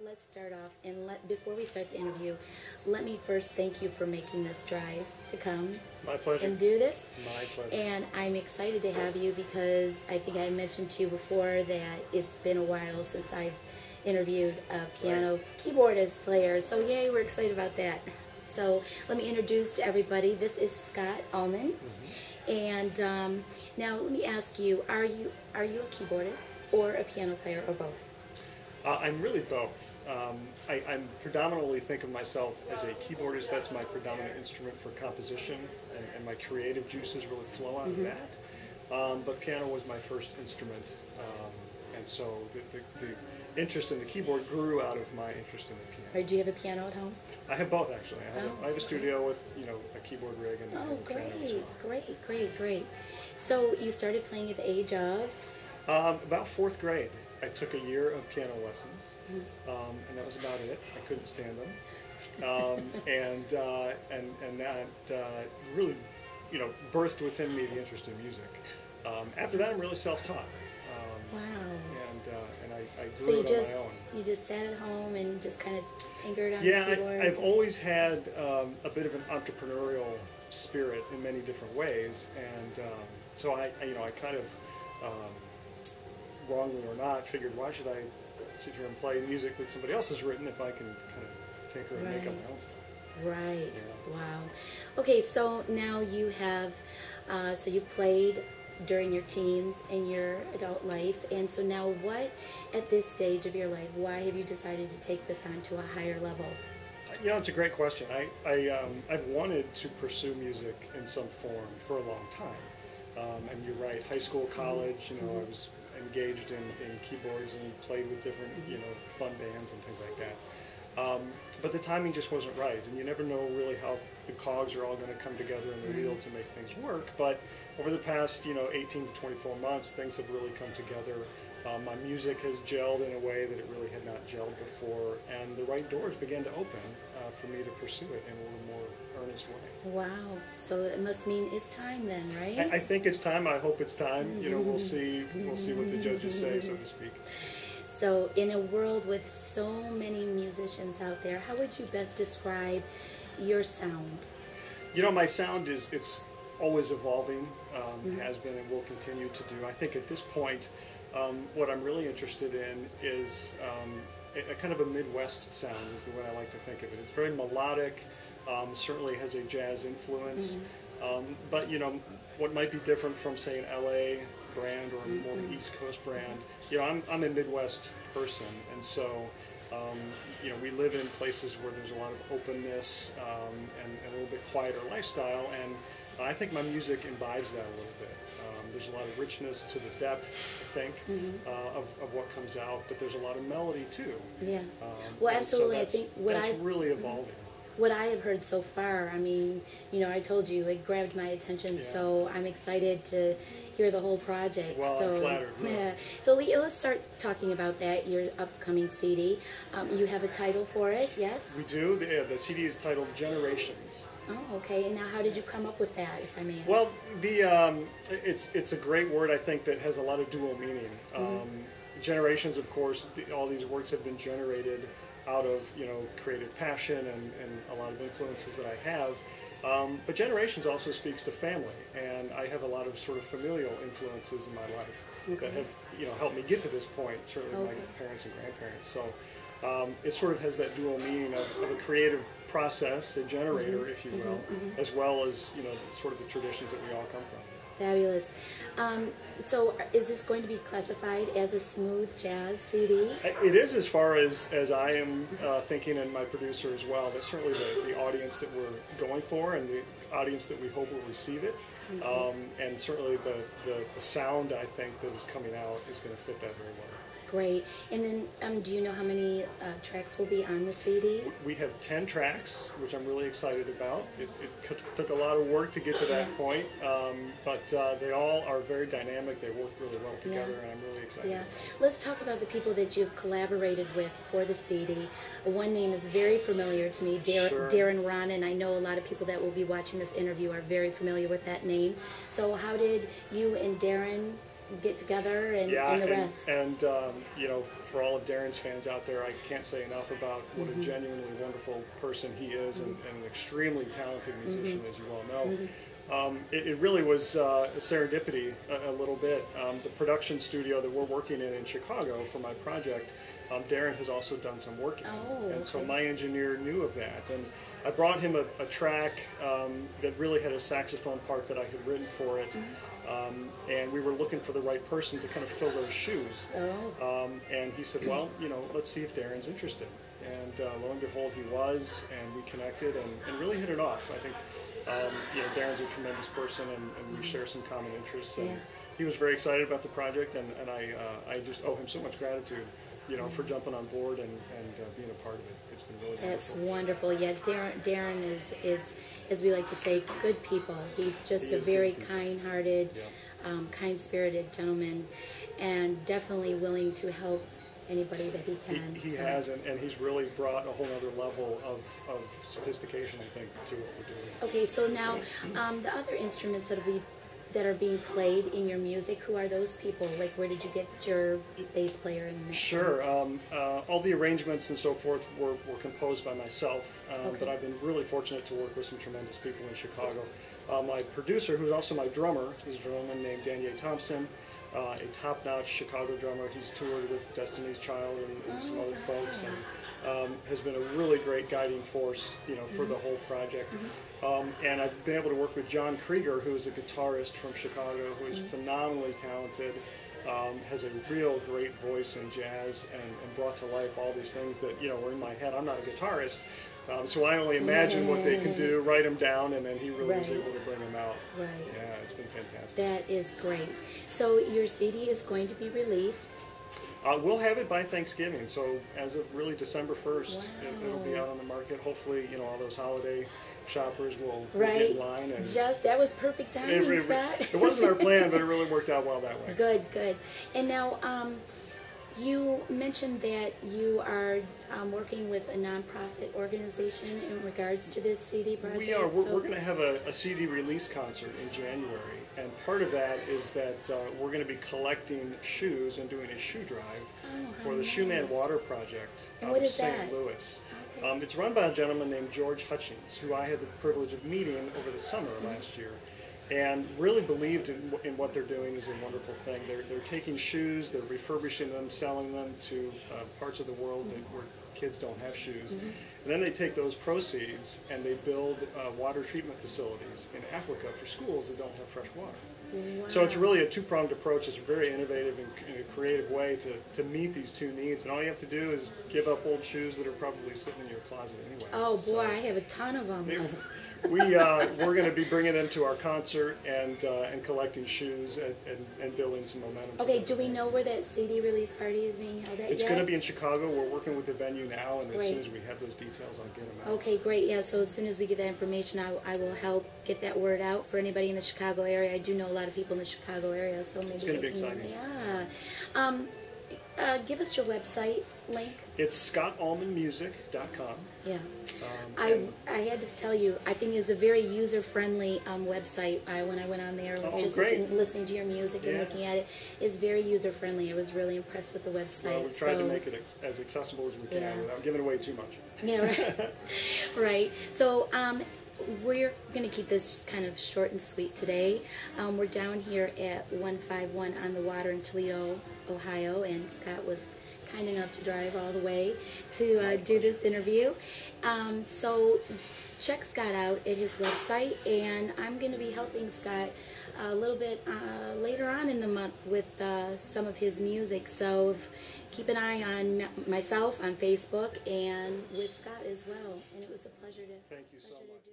let's start off, and before we start the interview, let me first thank you for making this drive to come. My pleasure. And do this. My pleasure. And I'm excited to have you because I think I mentioned to you before that it's been a while since I've interviewed a piano keyboardist player. So yay, we're excited about that. So let me introduce to everybody. This is Scott Allman. And now let me ask you, are you a keyboardist or a piano player or both? I'm really both. I predominantly think of myself as a keyboardist. That's my predominant instrument for composition, and my creative juices really flow out of that. But piano was my first instrument, and so the interest in the keyboard grew out of my interest in the piano. Or do you have a piano at home? I have both, actually. I have a studio with a keyboard rig and oh, a piano as well. Great. So you started playing at the age of? About fourth grade. I took a year of piano lessons, and that was about it. I couldn't stand them, and that really, birthed within me the interest in music. After that, I'm really self-taught. Wow. And I grew so it on my own. You just sat at home and just kind of tinkered on Yeah, keyboards? I've always had a bit of an entrepreneurial spirit in many different ways, and so I kind of. Wrongly or not, figured why should I sit here and play music that somebody else has written if I can kind of tinker and make up my own stuff. Right. Yeah. Wow. Okay, so now you have, so you played during your teens and your adult life, and so now what, at this stage of your life, why have you decided to take this on to a higher level? It's a great question. I've wanted to pursue music in some form for a long time. And you're right, high school, college, I was engaged in keyboards and played with different, fun bands and things like that. But the timing just wasn't right, and you never know really how the cogs are all going to come together in the wheel to make things work. But over the past, 18 to 24 months, things have really come together. My music has gelled in a way that it really had not gelled before, and the right doors began to open for me to pursue it in a little more earnest way. Wow. So it must mean it's time then, right? I think it's time. I hope it's time. We'll see. We'll see what the judges say, so to speak. So in a world with so many musicians out there, how would you best describe your sound? My sound it's always evolving, has been and will continue to do. I think at this point, what I'm really interested in is a kind of a Midwest sound is the way I like to think of it. It's very melodic, certainly has a jazz influence, but what might be different from, say, an LA brand or more of an East Coast brand, I'm a Midwest person, and so we live in places where there's a lot of openness and a little bit quieter lifestyle, and I think my music imbibes that a little bit. There's a lot of richness to the depth, I think, of what comes out, but there's a lot of melody too. Yeah. Well, absolutely. So I think that's really evolving. What I have heard so far, I mean, I told you it grabbed my attention, so I'm excited to hear the whole project. Well, I'm flattered. Yeah. So let's start talking about that, your upcoming CD. You have a title for it, yes? We do. The CD is titled Generations. Oh, okay. And now how did you come up with that, if I may ask? Well, it's a great word, I think, that has a lot of dual meaning. Generations, of course, all these works have been generated out of creative passion and a lot of influences that I have. But Generations also speaks to family, and I have a lot of sort of familial influences in my life that have helped me get to this point, certainly my parents and grandparents. So it sort of has that dual meaning of a creative process, a generator, if you will, as well as sort of the traditions that we all come from. Fabulous. So is this going to be classified as a smooth jazz CD? It is, as far as I am thinking, and my producer as well. That's certainly the audience that we're going for, and the audience that we hope will receive it. And certainly the sound, I think, that is coming out is going to fit that very well. Great. And then do you know how many tracks will be on the CD? We have 10 tracks, which I'm really excited about. It took a lot of work to get to that point, but they all are very dynamic. They work really well together, and I'm really excited about it. Let's talk about the people that you've collaborated with for the CD. One name is very familiar to me, Darren Ronan. I know a lot of people that will be watching this interview are very familiar with that name. So how did you and Darren get together and, yeah, and the rest. And you know, for all of Darren's fans out there, I can't say enough about what a genuinely wonderful person he is, and an extremely talented musician, as you well know. It really was a serendipity a little bit. The production studio that we're working in Chicago for my project, Darren has also done some work in. And so my engineer knew of that. And I brought him a track that really had a saxophone part that I had written for it. And we were looking for the right person to kind of fill those shoes. And he said, well, you know, let's see if Darren's interested. And lo and behold, he was, and we connected and really hit it off. I think, you know, Darren's a tremendous person, and we share some common interests. And he was very excited about the project, and I just owe him so much gratitude, you know, for jumping on board and being a part of it. It's been really wonderful. That's wonderful. Yeah, Darren is, as we like to say, good people. He's just a very kind-hearted, kind-spirited gentleman, and definitely willing to help anybody that he can. He has, and he's really brought a whole other level of sophistication, I think, to what we're doing. Okay, so now the other instruments that are being played in your music, who are those people? Like, where did you get your bass player in the mix? Sure. All the arrangements and so forth were composed by myself, but I've been really fortunate to work with some tremendous people in Chicago. My producer, who's also my drummer, is a gentleman named Daniel Thompson, a top-notch Chicago drummer. He's toured with Destiny's Child and some other folks, and has been a really great guiding force, you know, for the whole project. And I've been able to work with John Krieger, who is a guitarist from Chicago, who is phenomenally talented, has a real great voice in jazz, and brought to life all these things that, you know, were in my head. I'm not a guitarist, so I only imagine what they can do, write them down, and then he really was able to bring them out. Right. Yeah, it's been fantastic. That is great. So your CD is going to be released? We'll have it by Thanksgiving, so as of really December 1st, it'll be out on the market. Hopefully, you know, all those holiday shoppers will get in line. And that was perfect timing, Scott. It wasn't our plan, but it really worked out well that way. Good, good. And now, you mentioned that you are working with a nonprofit organization in regards to this CD project. We are. We're going to have a CD release concert in January, and part of that is that we're going to be collecting shoes and doing a shoe drive for the Shoe Man Water Project out of St. Louis. It's run by a gentleman named George Hutchings, who I had the privilege of meeting over the summer last year, and really believed in what they're doing is a wonderful thing. They're taking shoes, they're refurbishing them, selling them to parts of the world where kids don't have shoes. And then they take those proceeds and they build water treatment facilities in Africa for schools that don't have fresh water. Wow. So it's really a two-pronged approach. It's a very innovative and a creative way to meet these two needs. And all you have to do is give up old shoes that are probably sitting in your closet anyway. Oh, boy, I have a ton of them. We're going to be bringing them to our concert and collecting shoes and building some momentum. Okay, do we know where that CD release party is being held at It's going to be in Chicago. We're working with the venue now, and as soon as we have those details, I'll get them out. Okay, great. Yeah, so as soon as we get that information, I will help get that word out for anybody in the Chicago area. I do know a lot of people in the Chicago area, so maybe it's going to be exciting. Yeah. Give us your website link. It's scottallmanmusic.com. Yeah. I had to tell you, I think it's a very user-friendly website. When I went on there, I was just listening to your music and looking at it. It's very user-friendly. I was really impressed with the website. Well, we've tried to make it as accessible as we can without giving away too much. Yeah, right. Right. So we're going to keep this kind of short and sweet today. We're down here at 151 on the water in Toledo, Ohio, and Scott was kind enough to drive all the way to do this interview. So check Scott out at his website, and I'm going to be helping Scott a little bit later on in the month with some of his music. So keep an eye on myself on Facebook and with Scott as well. And it was a pleasure to. Thank you so much.